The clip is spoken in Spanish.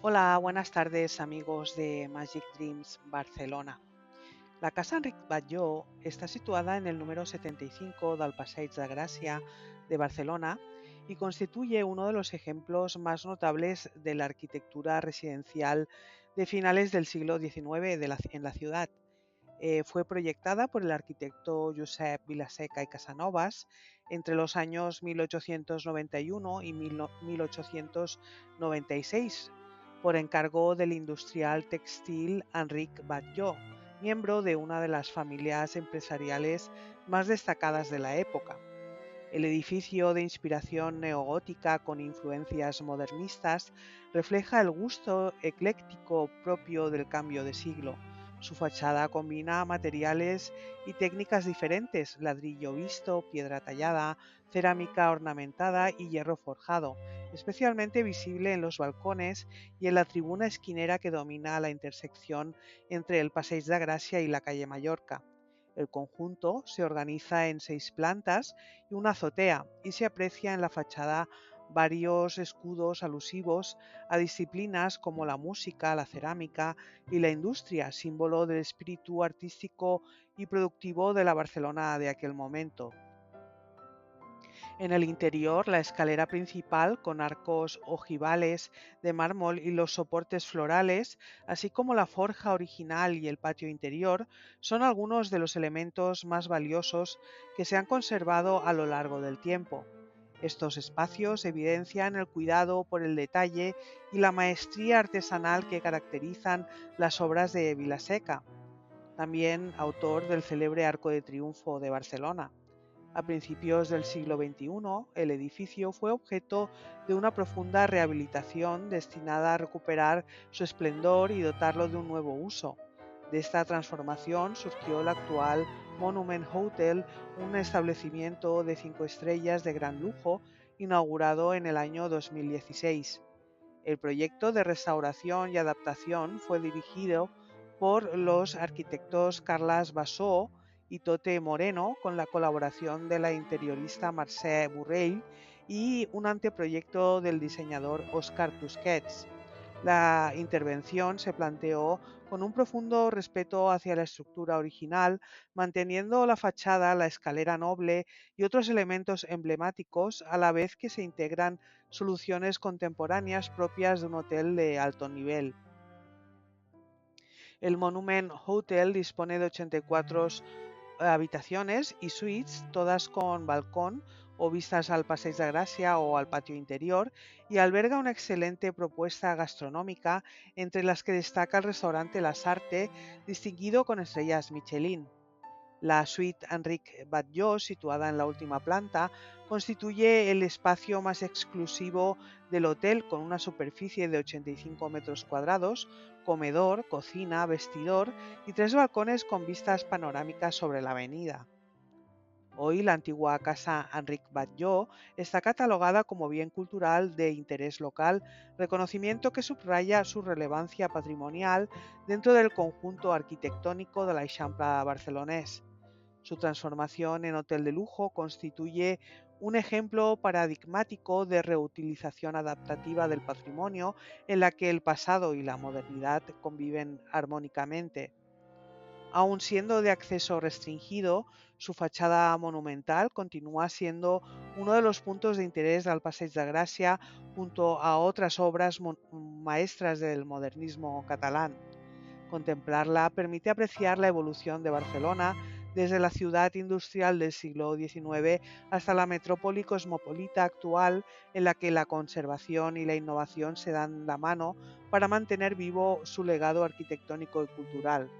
Hola, buenas tardes amigos de Magic Dreams Barcelona. La Casa Enric Batlló está situada en el número 75 del Passeig de Gràcia de Barcelona y constituye uno de los ejemplos más notables de la arquitectura residencial de finales del siglo XIX en la ciudad. Fue proyectada por el arquitecto Josep Vilaseca y Casanovas entre los años 1891 y 1896 por encargo del industrial textil Enric Batlló, miembro de una de las familias empresariales más destacadas de la época. El edificio de inspiración neogótica con influencias modernistas refleja el gusto ecléctico propio del cambio de siglo. Su fachada combina materiales y técnicas diferentes: ladrillo visto, piedra tallada, cerámica ornamentada y hierro forjado, especialmente visible en los balcones y en la tribuna esquinera que domina la intersección entre el Passeig de Gràcia y la calle Mallorca. El conjunto se organiza en 6 plantas y una azotea, y se aprecia en la fachada varios escudos alusivos a disciplinas como la música, la cerámica y la industria, símbolo del espíritu artístico y productivo de la Barcelona de aquel momento. En el interior, la escalera principal con arcos ojivales de mármol y los soportes florales, así como la forja original y el patio interior, son algunos de los elementos más valiosos que se han conservado a lo largo del tiempo. Estos espacios evidencian el cuidado por el detalle y la maestría artesanal que caracterizan las obras de Vilaseca, también autor del célebre Arco de Triunfo de Barcelona. A principios del siglo XXI, el edificio fue objeto de una profunda rehabilitación destinada a recuperar su esplendor y dotarlo de un nuevo uso. De esta transformación surgió el actual Monument Hotel, un establecimiento de 5 estrellas de gran lujo inaugurado en el año 2016. El proyecto de restauración y adaptación fue dirigido por los arquitectos Carles Bassó y Tote Moreno, con la colaboración de la interiorista Mercè Borrell y un anteproyecto del diseñador Òscar Tusquets. La intervención se planteó con un profundo respeto hacia la estructura original, manteniendo la fachada, la escalera noble y otros elementos emblemáticos, a la vez que se integran soluciones contemporáneas propias de un hotel de alto nivel. El Monument Hotel dispone de 84 habitaciones y suites, todas con balcón o vistas al Passeig de Gràcia o al patio interior, y alberga una excelente propuesta gastronómica, entre las que destaca el restaurante La Sarte, distinguido con estrellas Michelin. La suite Enric Batlló, situada en la última planta, constituye el espacio más exclusivo del hotel, con una superficie de 85 metros cuadrados, comedor, cocina, vestidor y 3 balcones con vistas panorámicas sobre la avenida. Hoy la antigua casa Enric Batlló está catalogada como bien cultural de interés local, reconocimiento que subraya su relevancia patrimonial dentro del conjunto arquitectónico de l'Eixample barcelonés. Su transformación en hotel de lujo constituye un ejemplo paradigmático de reutilización adaptativa del patrimonio, en la que el pasado y la modernidad conviven armónicamente. Aun siendo de acceso restringido, su fachada monumental continúa siendo uno de los puntos de interés del Passeig de Gràcia, junto a otras obras maestras del modernismo catalán. Contemplarla permite apreciar la evolución de Barcelona desde la ciudad industrial del siglo XIX hasta la metrópoli cosmopolita actual, en la que la conservación y la innovación se dan la mano para mantener vivo su legado arquitectónico y cultural.